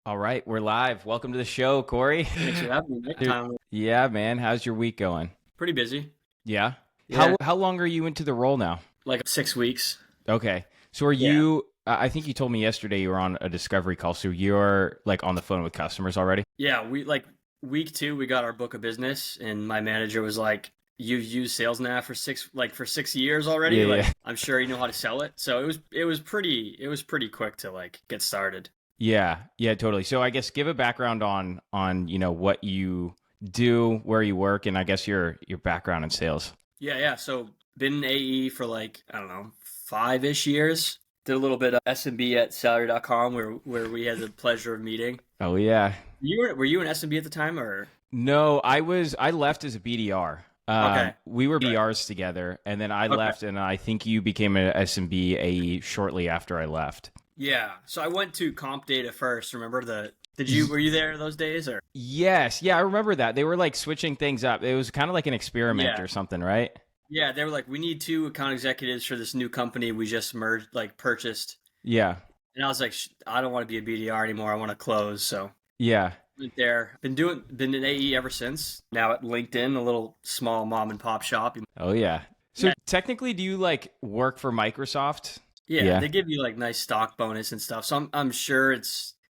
All right, we're live. Welcome to the show, Corey. Thanks for having me. Dude, yeah, man. How's your week going? Pretty busy. Yeah. Yeah, How long are you into the role now? like 6 weeks. Okay. So are Yeah. you I think you told me yesterday you were on a discovery call, so you're like on the phone with customers already? Yeah, we like week two, we got our book of business, and my manager was like, "You've used sales now for 6 years already. Yeah, Like, yeah. I'm sure you know how to sell it." So it was pretty quick to like get started. Yeah, yeah, totally. So I guess give a background on what you do, where you work, and I guess your background in sales. Yeah. So been in AE for like, I don't know, 5-ish years. Did a little bit of SMB at salary.com where we had the pleasure of meeting. Oh yeah. Were you an SMB at the time, or? No, I left as a BDR. Okay. We were Right. BDRs together, and then I Okay. left, and I think you became an SMB AE shortly after I left. Yeah. So I went to Comp Data first. Remember Y- were you there those days, or? Yes, yeah, I remember that. They were like switching things up. It was kind of like an experiment Yeah. or something, right? Yeah, they were like, we need two account executives for this new company we just purchased. Yeah, And I was like, I don't want to be a BDR anymore. I want to close. So yeah. went there. Been in AE ever since. Now at LinkedIn, a little small mom and pop shop. Oh, yeah. So Yeah. technically, do you like work for Microsoft? Yeah, Yeah. they give you like nice stock bonus and stuff. So I'm sure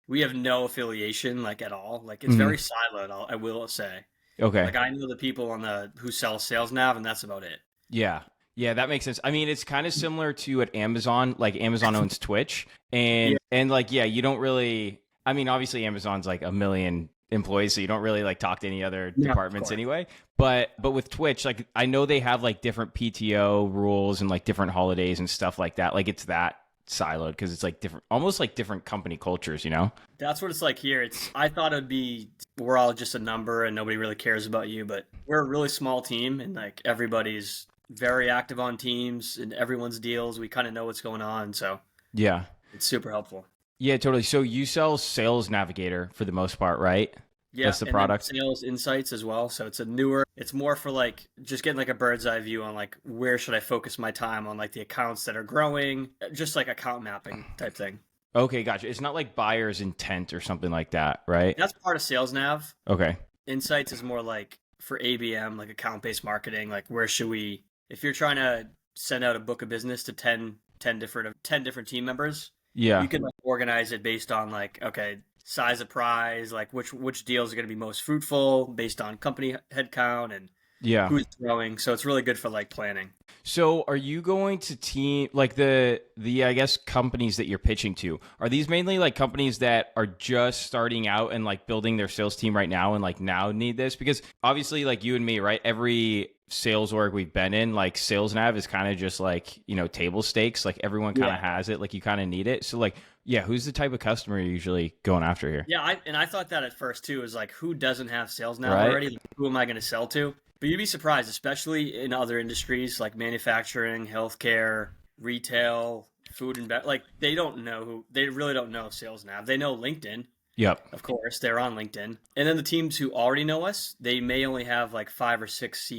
we have no affiliation like at all. Like it's Mhm. very siloed, I will say. Okay. Like I know the people who sell sales nav, and that's about it. Yeah. Yeah, that makes sense. I mean, it's kind of similar to at Amazon. Like Amazon owns Twitch, and Yeah. like yeah, you don't really. I mean, obviously Amazon's like a million employees, so you don't really like talk to any other No, of departments course. anyway. But with Twitch, like I know they have like different PTO rules and like different holidays and stuff like that. Like it's that siloed because it's like different, almost like different company cultures, you know? That's what it's like here. I thought it'd be we're all just a number and nobody really cares about you, but we're a really small team and like everybody's very active on teams and everyone's deals. We kind of know what's going on, so Yeah. it's super helpful. Yeah, totally. So you sell Sales Navigator for the most part, right? Yeah, That's the and then product. sales insights as well. So it's more for like just getting like a bird's eye view on like where should I focus my time on like the accounts that are growing, just like account mapping type thing. Okay, gotcha. It's not like buyer's intent or something like that, right? That's part of sales nav. Okay. Insights is more like for ABM, like account-based marketing, like where should we, if you're trying to send out a book of business to 10 different team members, Yeah. you can like organize it based on like, okay, size of prize, like which deals are going to be most fruitful based on company headcount and Yeah. who's growing. So it's really good for like planning. So are you going to team like the I guess companies that you're pitching to? Are these mainly like companies that are just starting out and like building their sales team right now and like now need this? Because obviously like you and me, right? Every sales org we've been in, like sales nav is kind of just like, table stakes. Like everyone kind of Yeah. has it, like you kind of need it. So like, yeah, who's the type of customer you're usually going after here? Yeah, I thought that at first too, is like who doesn't have sales now Right? already? Like, who am I going to sell to? But you'd be surprised, especially in other industries like manufacturing, healthcare, retail, food and like they really don't know sales nav. They know LinkedIn, Yep. of course, they're on LinkedIn. And then the teams who already know us, they may only have like 5 or 6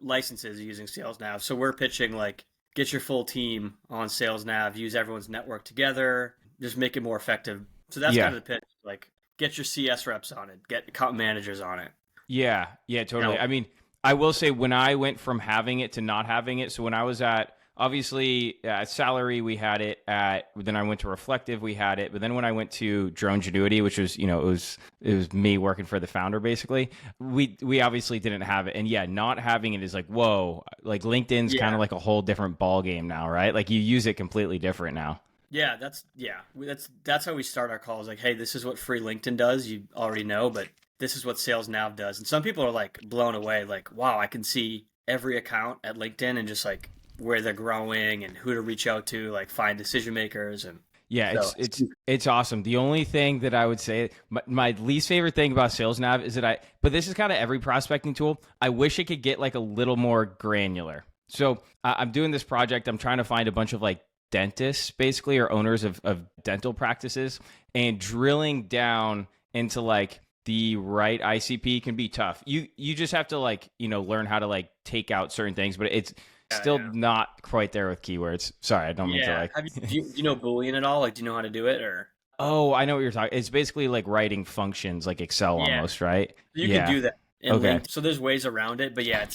licenses using sales nav. So we're pitching like get your full team on sales nav, use everyone's network together, just make it more effective. So that's Yeah. kind of the pitch. Like get your CS reps on it, get account managers on it. Yeah, yeah, totally. Now, I mean, I will say when I went from having it to not having it, so when I was at obviously at Salary, we had it at, then I went to Reflective, we had it, but then when I went to Drone Genuity, which was, it was me working for the founder basically, we obviously didn't have it. And yeah, not having it is like, whoa, like LinkedIn's kind yeah, of like a whole different ball game now, right? Like you use it completely different now. that's how we start our calls. Like, hey, this is what free LinkedIn does. You already know, but this is what Sales Nav does. And some people are like blown away. Like, wow, I can see every account at LinkedIn and just like where they're growing and who to reach out to, like find decision makers. And Yeah, so it's awesome. The only thing that I would say, my least favorite thing about Sales Nav is that but this is kind of every prospecting tool. I wish it could get like a little more granular. So I'm doing this project. I'm trying to find a bunch of like dentists, basically, or owners of dental practices, and drilling down into like the right ICP can be tough. You just have to like learn how to like take out certain things, but it's yeah, still yeah. not quite there with keywords. Sorry, I don't mean to Yeah. like. Do you know Boolean at all? Like, do you know how to do it or? Oh, I know what you're talking. It's basically like writing functions, like Excel Yeah, almost, right? you can Yeah. do that in Okay. link. So there's ways around it, but yeah,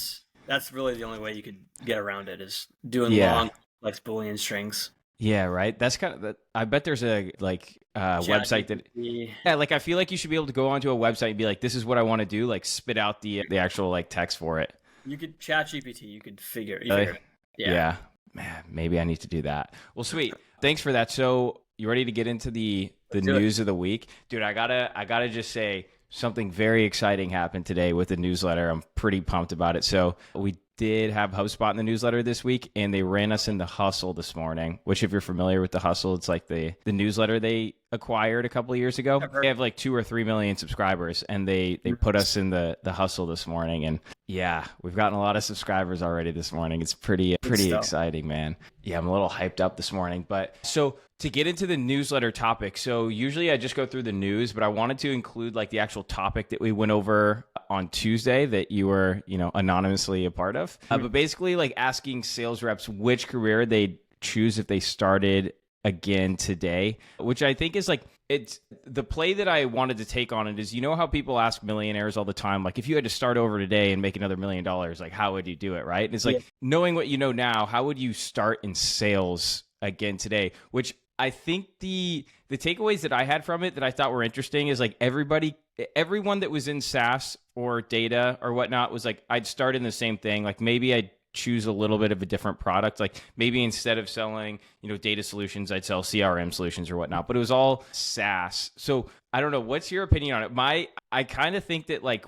that's really the only way you could get around it is doing Yeah. long, complex Boolean strings. Yeah, right. That's kind of I bet there's a like Chat website that GPT. yeah, like I feel like you should be able to go onto a website and be like, this is what I want to do, like spit out the actual like text for it. You could chat GPT. You could Really? figure it out. Yeah. Yeah. Man, maybe I need to do that. Well, sweet. Thanks for that. So you ready to get into the Let's do it. news of the week? Dude, I gotta just say something very exciting happened today with the newsletter. I'm pretty pumped about it. So we did have HubSpot in the newsletter this week, and they ran us in the Hustle this morning, which if you're familiar with the Hustle, it's like the newsletter they acquired a couple of years ago. I've heard. They have like 2 or 3 million subscribers, and they put us in the Hustle this morning. And yeah, we've gotten a lot of subscribers already this morning. It's pretty stuff. exciting, man. Yeah, I'm a little hyped up this morning. But so to get into the newsletter topic, so usually I just go through the news, but I wanted to include like the actual topic that we went over on Tuesday that you were, anonymously a part of. But basically like asking sales reps which career they'd choose if they started again today, which I think is like, it's the play that I wanted to take on it is, how people ask millionaires all the time, like if you had to start over today and make another $1 million, like how would you do it? Right. And it's like knowing what you know now, how would you start in sales again today? Which I think the takeaways that I had from it that I thought were interesting is like everyone that was in SaaS or data or whatnot was like, I'd start in the same thing. Like maybe I'd choose a little bit of a different product. Like maybe instead of selling, data solutions, I'd sell CRM solutions or whatnot, but it was all SaaS. So I don't know. What's your opinion on it? I kind of think that like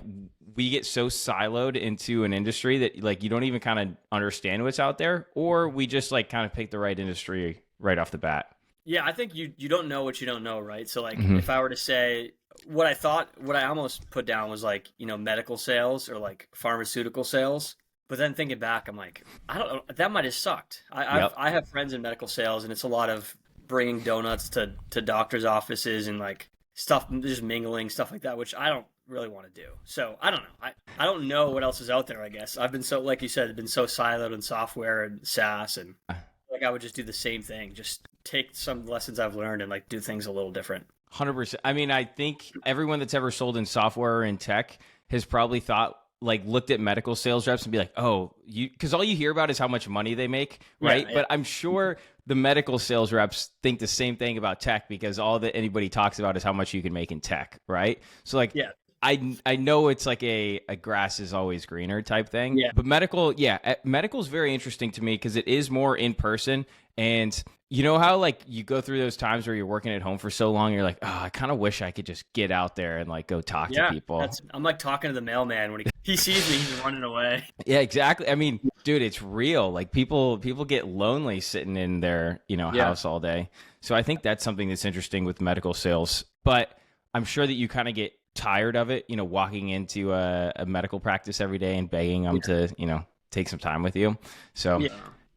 we get so siloed into an industry that like you don't even kind of understand what's out there, or we just like kind of pick the right industry right off the bat. Yeah, I think you don't know what you don't know, right? So like if I were to say what I almost put down was like, medical sales or like pharmaceutical sales. But then thinking back, I'm like, I don't know, that might have sucked. I have friends in medical sales, and it's a lot of bringing donuts to doctors' offices and like stuff, just mingling, stuff like that, which I don't really want to do. So I don't know. I don't know what else is out there, I guess. I've been so, like you said, I've been so siloed in software and SaaS, and like I would just do the same thing, just take some lessons I've learned and like do things a little different. 100%. I mean, I think everyone that's ever sold in software or in tech has probably looked at medical sales reps and be like, oh, because all you hear about is how much money they make, right? Yeah. But I'm sure the medical sales reps think the same thing about tech, because all that anybody talks about is how much you can make in tech, right? So like, yeah. I know it's like a grass is always greener type thing, but medical is very interesting to me because it is more in person. And you know how like you go through those times where you're working at home for so long, you're like, oh, I kind of wish I could just get out there and like go talk to people. I'm like talking to the mailman when he sees me, he's running away. Yeah, exactly. I mean, dude, it's real. Like people get lonely sitting in their, house all day. So I think that's something that's interesting with medical sales. But I'm sure that you kind of get tired of it, walking into a medical practice every day and begging them to, take some time with you. So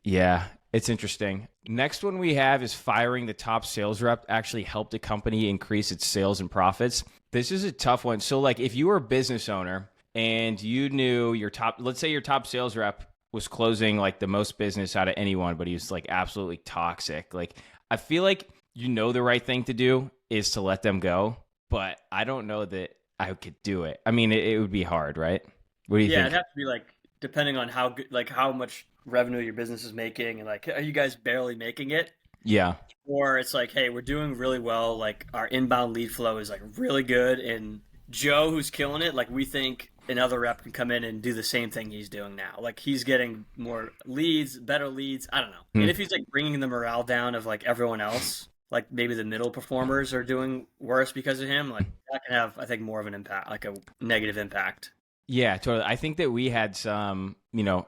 yeah, it's interesting. Next one we have is firing the top sales rep actually helped a company increase its sales and profits. This is a tough one. So like if you were a business owner and you knew let's say your top sales rep was closing like the most business out of anyone, but he was like absolutely toxic. Like I feel like the right thing to do is to let them go, but I don't know that I could do it. I mean, it would be hard, right? What do you think? Yeah, it'd have to be like depending on how good, like how much revenue your business is making, and like, are you guys barely making it? Yeah. Or it's like, hey, we're doing really well. Like our inbound lead flow is like really good, and Joe, who's killing it, like we think another rep can come in and do the same thing he's doing now. Like he's getting more leads, better leads. I don't know. And if he's like bringing the morale down of like everyone else, like maybe the middle performers are doing worse because of him, like that can have, I think, more of an impact, like a negative impact. Yeah, totally. I think that we had some,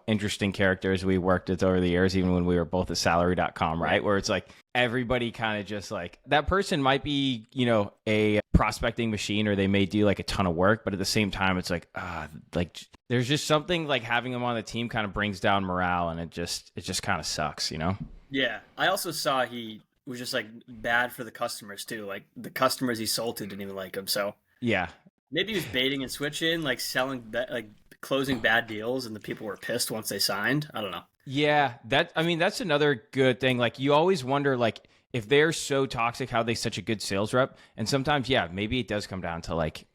interesting characters we worked with over the years, even when we were both at salary.com, right? Where it's like everybody kind of just like that person might be, a prospecting machine, or they may do like a ton of work, but at the same time, it's like, there's just something like having them on the team kind of brings down morale, and it just kind of sucks, Yeah. I also saw he was just like bad for the customers too. Like the customers he sold to didn't even like him. So yeah. Maybe he was baiting and switching, like closing bad deals, and the people were pissed once they signed. I don't know. Yeah, that's another good thing. Like you always wonder, like if they're so toxic, how are they such a good sales rep? And sometimes, yeah, maybe it does come down to like,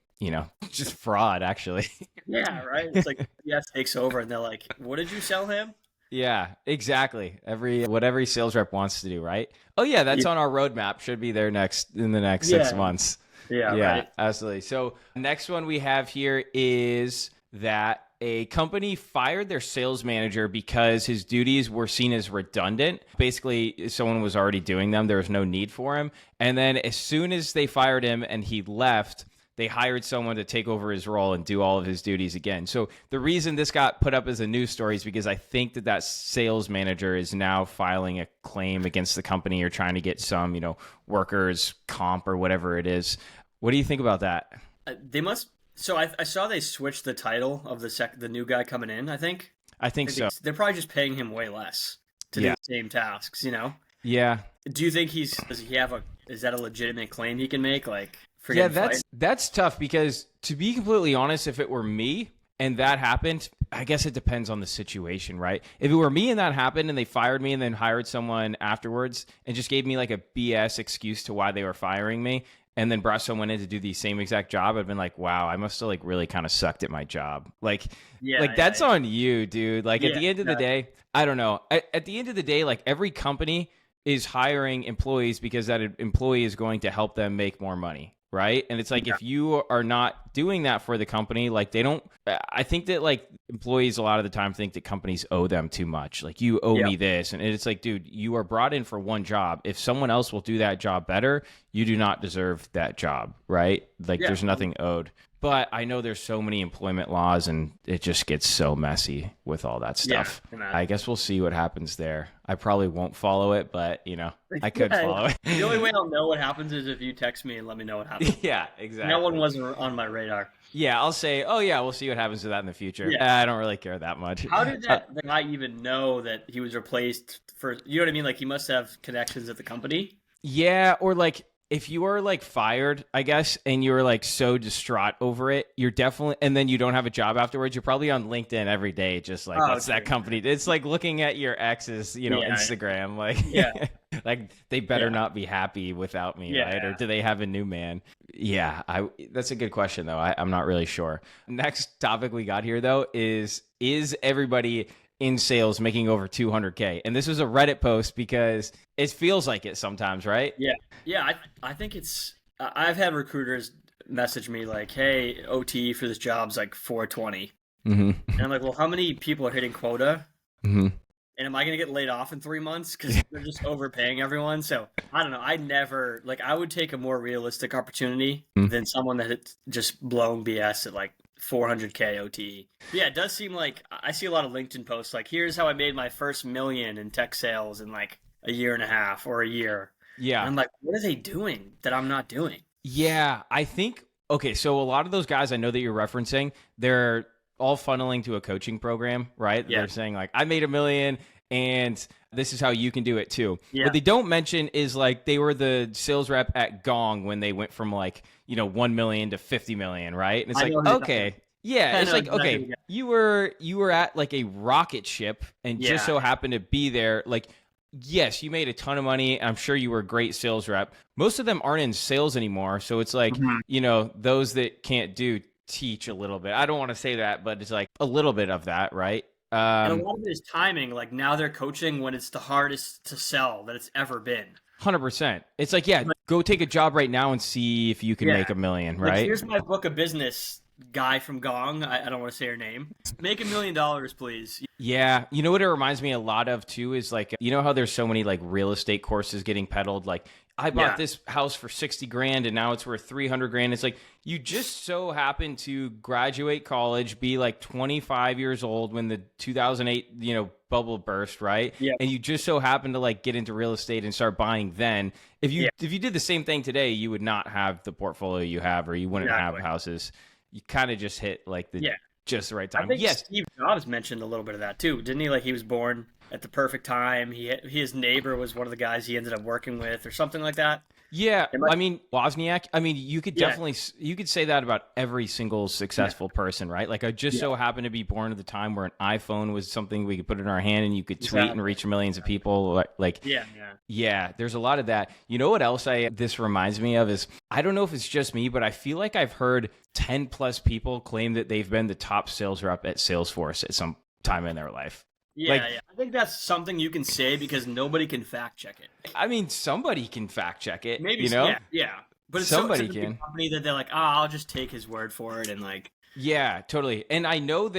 just fraud actually. Yeah, right. It's like yes takes over, and they're like, "What did you sell him?" Yeah, exactly. What every sales rep wants to do, right? Oh yeah, that's Yeah, on our roadmap. Should be there in the next six yeah, months. yeah, Yeah, right. absolutely. So next one we have here is that a company fired their sales manager because his duties were seen as redundant. Basically, someone was already doing them. There was no need for him. And then as soon as they fired him and he left, they hired someone to take over his role and do all of his duties again. So the reason this got put up as a news story is because I think that sales manager is now filing a claim against the company or trying to get some, workers comp or whatever it is. What do you think about that? They must. So I saw they switched the title of the new guy coming in. I think so. They're probably just paying him way less to do Yeah. the same tasks. Yeah. Do you think does he have is that a legitimate claim he can make? Like, Yeah, forget that's tough because to be completely honest, if it were me and that happened, I guess it depends on the situation, right? If it were me and that happened and they fired me and then hired someone afterwards and just gave me like a BS excuse to why they were firing me and then brought someone in to do the same exact job, I'd been like, wow, I must have like really kind of sucked at my job. Like that's on you, dude. Like at the end of the day, I don't know. At the end of the day, like every company is hiring employees because that employee is going to help them make more money. Right. And it's like, if you are not doing that for the company, like I think that like employees a lot of the time think that companies owe them too much. Like you owe me this. And it's like, dude, you are brought in for one job. If someone else will do that job better, you do not deserve that job. Right. Like there's nothing owed. But I know there's so many employment laws and it just gets so messy with all that stuff. Yeah, I guess we'll see what happens there. I probably won't follow it, but I could follow it. The only way I'll know what happens is if you text me and let me know what happens. Yeah, exactly. That one wasn't on my radar. Yeah, I'll say, oh yeah, we'll see what happens to that in the future. Yeah. I don't really care that much. How did the guy even know that he was replaced for, you know what I mean? Like he must have connections at the company. Yeah, or like if you are like fired, I guess, and you're like so distraught over it, you're definitely, and then you don't have a job afterwards, you're probably on LinkedIn every day, just like, what's that company? It's like looking at your ex's, Instagram, like, like they better not be happy without me, right? Or do they have a new man? Yeah, that's a good question though. I'm not really sure. Next topic we got here though is everybody in sales making over 200K? And this was a Reddit post because it feels like it sometimes, right? Yeah. I think I've had recruiters message me like, hey, OT for this job's like 420. And I'm like, well, how many people are hitting quota? And am I going to get laid off in 3 months? Because they're just overpaying everyone. So I don't know. I would take a more realistic opportunity than someone that had just blown BS at like 400K OTE. Yeah, it does seem like I see a lot of LinkedIn posts like, here's how I made my first $1 million in tech sales in like a year and a half or a year. Yeah. And I'm like, what are they doing that I'm not doing? Yeah, I think, okay, so a lot of those guys I know that you're referencing, they're all funneling to a coaching program, right? Yeah. They're saying like, I made $1 million and this is how you can do it too. Yeah. What they don't mention is like they were the sales rep at Gong when they went from like, 1 million to 50 million, right? And it's like, okay. Yeah, it's like, okay, you were at like a rocket ship and just so happened to be there. Like, yes, you made a ton of money. I'm sure you were a great sales rep. Most of them aren't in sales anymore. So it's like, those that can't teach a little bit. I don't want to say that, but it's like a little bit of that, right? And a lot of it is timing. Like now they're coaching when it's the hardest to sell that it's ever been. 100%. It's like, go take a job right now and see if you can make $1 million, right? Like, here's my book of business guy from Gong. I don't want to say her name. Make $1 million, please. Yeah. You know what it reminds me a lot of too is like, how there's so many like real estate courses getting peddled. Like I bought this house for 60 grand and now it's worth 300 grand. It's like, you just so happen to graduate college, be like 25 years old when the 2008, bubble burst, right? Yeah. And you just so happen to like get into real estate and start buying then. If you did the same thing today, you would not have the portfolio you have, or you wouldn't have houses. You kind of just hit like just the right time. I think Steve Jobs mentioned a little bit of that too, didn't he? Like he was born at the perfect time. His neighbor was one of the guys he ended up working with, or something like that. Yeah, Am I- I mean Wozniak. I mean, you could Yeah. definitely you could say that about every single successful person, right? Like I just so happened to be born at the time where an iPhone was something we could put in our hand and you could tweet and Exactly. reach millions of people. Like, Yeah, yeah. yeah, there's a lot of that. You know what else this reminds me of is I don't know if it's just me, but I feel like I've heard 10 plus people claim that they've been the top sales rep at Salesforce at some time in their life. Yeah, Like, yeah. I think that's something you can say because nobody can fact check it. I mean, somebody can fact check it, Maybe, you know? yeah, yeah. But it's Somebody such a big can. company that they're like, I'll just take his word for it, and like, Yeah, totally. And I know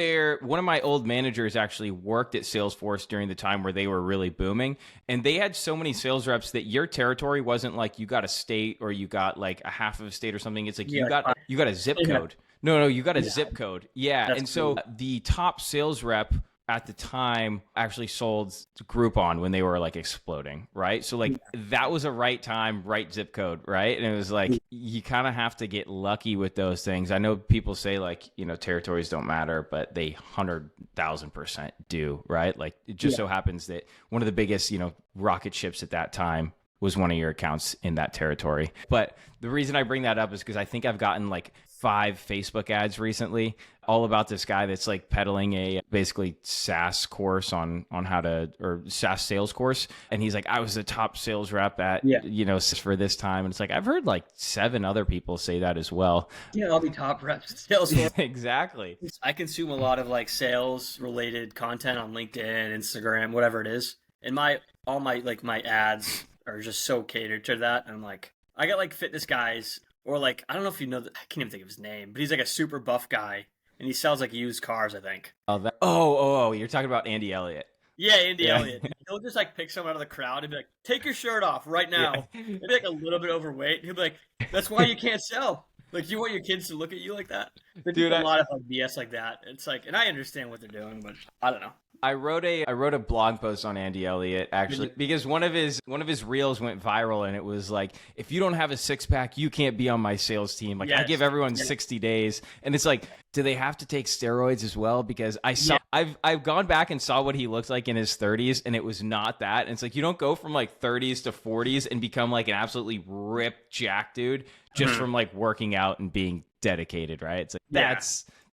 one of my old managers actually worked at Salesforce during the time where they were really booming. And they had so many sales reps that your territory wasn't like you got a state or you got like a half of a state or something. It's like Yeah, you got a zip yeah. code. No, you got a zip code. Yeah. That's And so the top sales rep at the time actually sold Groupon when they were like exploding, right? So like that was a right time, right zip code, right? And it was like you kind of have to get lucky with those things. I know people say like, you know, territories don't matter, but they 100,000% do, right? Like it just so happens that one of the biggest, you know, rocket ships at that time was one of your accounts in that territory. But the reason I bring that up is because I think I've gotten like 5 Facebook ads recently all about this guy that's like peddling a basically SaaS course on how to, or SaaS sales course. And he's like, I was the top sales rep at, you know, for this time. And it's like, I've heard like 7 other people say that as well. yeah, I'll be top reps. Sales. Exactly. I consume a lot of like sales related content on LinkedIn, Instagram, whatever it is. And all my ads are just so catered to that. And I'm like, I got like fitness guys, or like, I don't know if you know, I can't even think of his name, but he's like a super buff guy and he sells like used cars, I think. Oh, you're talking about Andy Elliott. Yeah, Andy Yeah. Elliott. He'll just like pick someone out of the crowd and be like, take your shirt off right now. Maybe like a little bit overweight. He'll be like, that's why you can't sell. Like, you want your kids to look at you like that? They do a lot of like BS like that. It's like, and I understand what they're doing, but I don't know. I wrote a blog post on Andy Elliott actually because one of his reels went viral and it was like, if you don't have a 6-pack, you can't be on my sales team. Like I give everyone 60 days, and it's like, do they have to take steroids as well? Because I've gone back and saw what he looked like in his 30s, and it was not that. And it's like you don't go from like 30s to 40s and become like an absolutely ripped jack dude just from like working out and being dedicated, right? It's like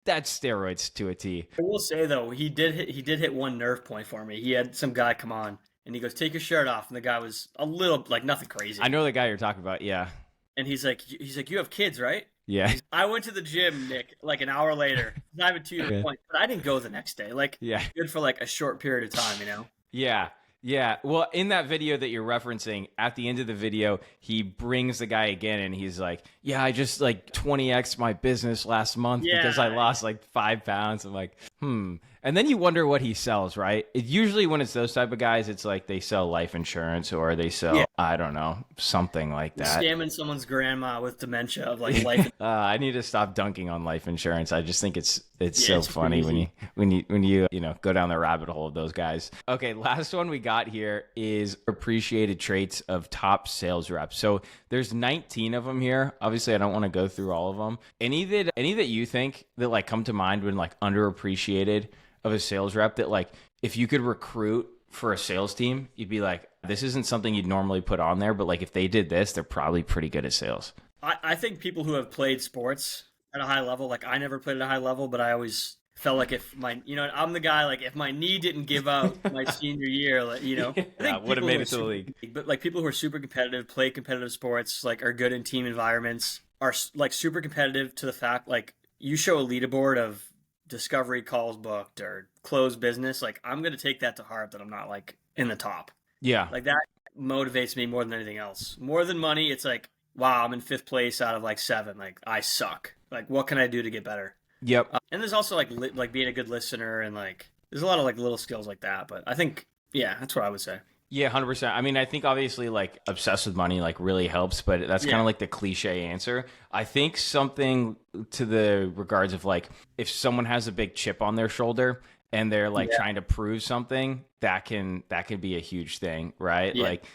that's steroids to a T. I will say though, he did hit one nerve point for me. He had some guy come on and he goes, take your shirt off, and the guy was a little like nothing crazy. I know the guy you're talking about, yeah. And he's like, you have kids, right? Yeah. I went to the gym, Nick, like an hour later. Not even to your point, but I didn't go the next day. Like, good for like a short period of time, you know? Yeah. Yeah. Well, in that video that you're referencing, at the end of the video, he brings the guy again and he's like, yeah, I just like 20x my business last month because I lost like 5 pounds. I'm like, And then you wonder what he sells, right? Usually when it's those type of guys, it's like they sell life insurance or they sell, I don't know, something like that. Scamming someone's grandma with dementia of like life. I need to stop dunking on life insurance. I just think it's so funny when you go down the rabbit hole of those guys. Okay, last one we got here is appreciated traits of top sales reps. So there's 19 of them here. Obviously, I don't want to go through all of them. Any that you think that like come to mind when like underappreciated of a sales rep that like if you could recruit for a sales team, you'd be like, this isn't something you'd normally put on there, but like if they did this, they're probably pretty good at sales. I think people who have played sports at a high level, like I never played at a high level, but I always felt like if I'm the guy, like if my knee didn't give out my senior year, like, I would have made it to the league. But like people who are super competitive, play competitive sports, like are good in team environments, are like super competitive to the fact, like you show a leaderboard of discovery calls booked or closed business, like I'm going to take that to heart that I'm not like in the top. Yeah. Like that motivates me more than anything else. More than money, it's like, wow, I'm in 5th place out of like 7. Like I suck. Like what can I do to get better? Yep. And there's also like being a good listener and like there's a lot of like little skills like that. But I think, that's what I would say. Yeah, 100%. I mean, I think obviously like obsessed with money like really helps, but that's kind of like the cliche answer. I think something to the regards of like if someone has a big chip on their shoulder and they're like trying to prove something, that can be a huge thing, right? Yeah. Like,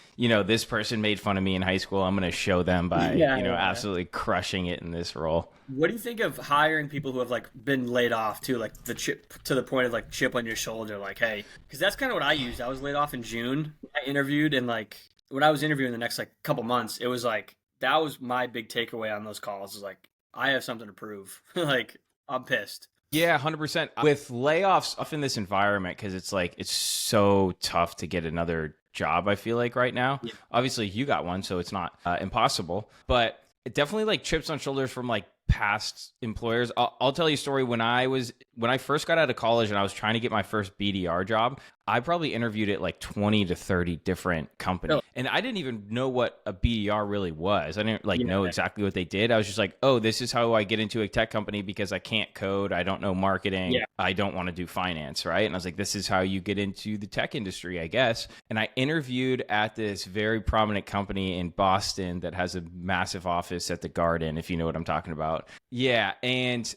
this person made fun of me in high school. I'm going to show them by, absolutely crushing it in this role. What do you think of hiring people who have like been laid off too, like the chip to the point of like chip on your shoulder, like, hey, because that's kind of what I used. I was laid off in June. I interviewed and like when I was interviewing the next like couple months, it was like that was my big takeaway on those calls is like I have something to prove. Like I'm pissed. Yeah, 100%. With layoffs up in this environment, because it's like it's so tough to get another job, I feel like right now. Yeah. Obviously, you got one, so it's not impossible. But it definitely like chips on shoulders from like past employers. I'll tell you a story. When I first got out of college and I was trying to get my first BDR job, I probably interviewed at like 20 to 30 different companies. Really? And I didn't even know what a BDR really was. I didn't like Yeah. know exactly what they did. I was just like, oh, this is how I get into a tech company because I can't code. I don't know marketing. Yeah. I don't want to do finance, right? And I was like, this is how you get into the tech industry, I guess. And I interviewed at this very prominent company in Boston that has a massive office at the Garden, if you know what I'm talking about. Yeah. And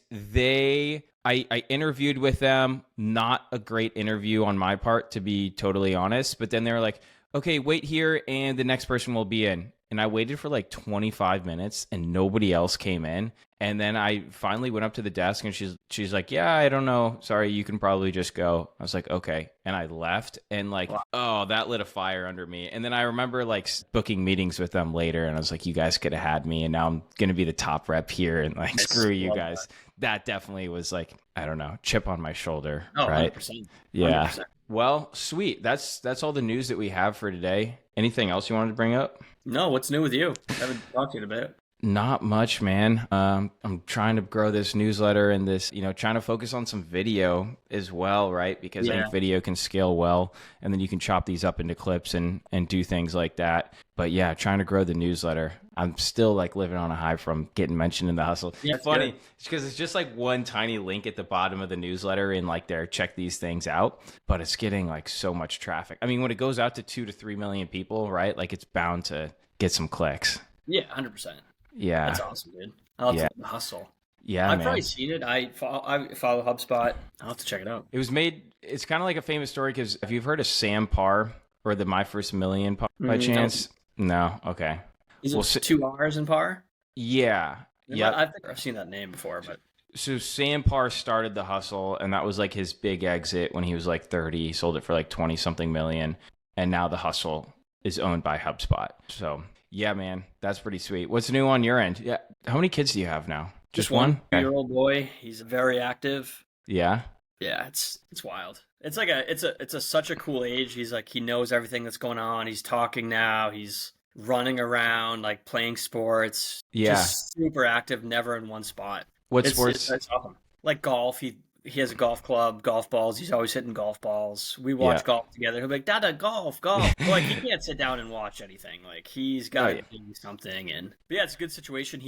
I interviewed with them, not a great interview on my part, to be totally honest. But then they were like, okay, wait here and the next person will be in. And I waited for like 25 minutes and nobody else came in. And then I finally went up to the desk and she's like, yeah, I don't know. Sorry, you can probably just go. I was like, okay. And I left and like, oh, that lit a fire under me. And then I remember like booking meetings with them later and I was like, you guys could have had me and now I'm going to be the top rep here and like, screw you guys. That definitely was like, I don't know, chip on my shoulder. Oh, right? 100%. Yeah. 100%. Well, sweet. That's all the news that we have for today. Anything else you wanted to bring up? No, what's new with you? I haven't talked to you in a bit. Not much, man. I'm trying to grow this newsletter and this, trying to focus on some video as well, right? Because I think video can scale well, and then you can chop these up into clips and do things like that. But yeah, trying to grow the newsletter. I'm still like living on a high from getting mentioned in the hustle. Yeah, it's funny because it's just like one tiny link at the bottom of the newsletter and like there, check these things out. But it's getting like so much traffic. I mean, when it goes out to 2 to 3 million people, right? Like it's bound to get some clicks. Yeah, 100%. Yeah. That's awesome, dude. I'll have to hustle. Yeah, I've man. probably seen it. I follow HubSpot. I'll have to check it out. It was made, it's kind of like a famous story because have you heard of Sam Parr or the My First Million by chance? No. Okay. Is it 2 R's in par? Yeah. Yeah. I think I've seen that name before, but. So Sam Parr started the hustle and that was like his big exit when he was like 30. He sold it for like 20 something million. And now the hustle is owned by HubSpot. So yeah, man, that's pretty sweet. What's new on your end? Yeah. How many kids do you have now? Just one? 2-year-old boy. He's very active. Yeah. Yeah, it's wild. It's like it's such a cool age. He's like he knows everything that's going on. He's talking now. He's running around, like playing sports. Yeah. Just super active, never in one spot. What sports? It's awesome. Like golf. He has a golf club, golf balls. He's always hitting golf balls. We watch golf together. He'll be like, Dada, golf. Like, he can't sit down and watch anything. Like, he's got to do something. But yeah, it's a good situation.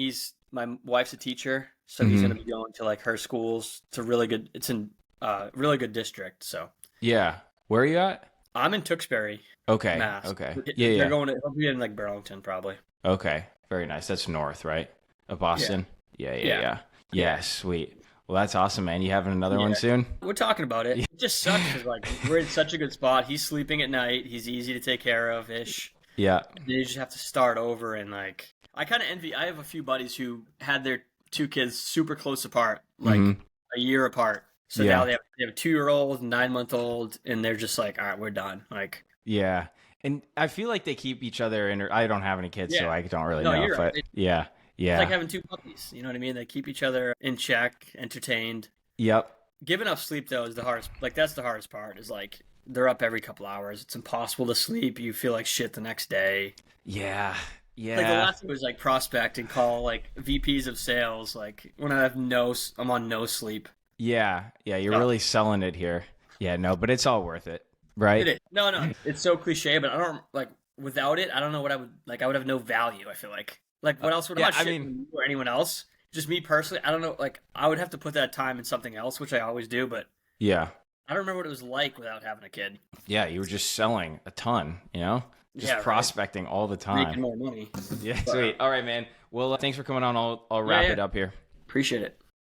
My wife's a teacher, so he's going to be going to, like, her schools. It's in really good district, so. Yeah. Where are you at? I'm in Tewksbury, Okay. Mass. Okay. They're Yeah. he'll be in, like, Burlington, probably. Okay. Very nice. That's north, right? Of Boston? Yeah. Yeah, sweet. Well, that's awesome, man. You having another one soon? We're talking about it. It just sucks because like we're in such a good spot. He's sleeping at night. He's easy to take care of ish. Yeah. You just have to start over and like I kind of envy. I have a few buddies who had their 2 kids super close apart, like a year apart. So now they have a 2-year-old, 9-month-old, and they're just like, all right, we're done. Like yeah. And I feel like they keep each other in. I don't have any kids, so I don't really know. You're but right. yeah. It's like having 2 puppies. You know what I mean? They keep each other in check, entertained. Yep. Giving up sleep though is the hardest. Like that's the hardest part. Is like they're up every couple hours. It's impossible to sleep. You feel like shit the next day. Yeah. Yeah. Like the last thing was like prospect and call like VPs of sales. Like when I'm on no sleep. Yeah. Yeah. You're really selling it here. Yeah. No, but it's all worth it, right? It is. No. It's so cliche, but I don't like without it. I don't know what I would like. I would have no value. I feel like. Like what else would I mean or anyone else? Just me personally, I don't know. Like I would have to put that time in something else, which I always do. But yeah, I don't remember what it was like without having a kid. Yeah, you were just selling a ton, just prospecting all the time, making more money. Yeah, sweet. All right, man. Well, thanks for coming on. I'll wrap it up here. Appreciate it.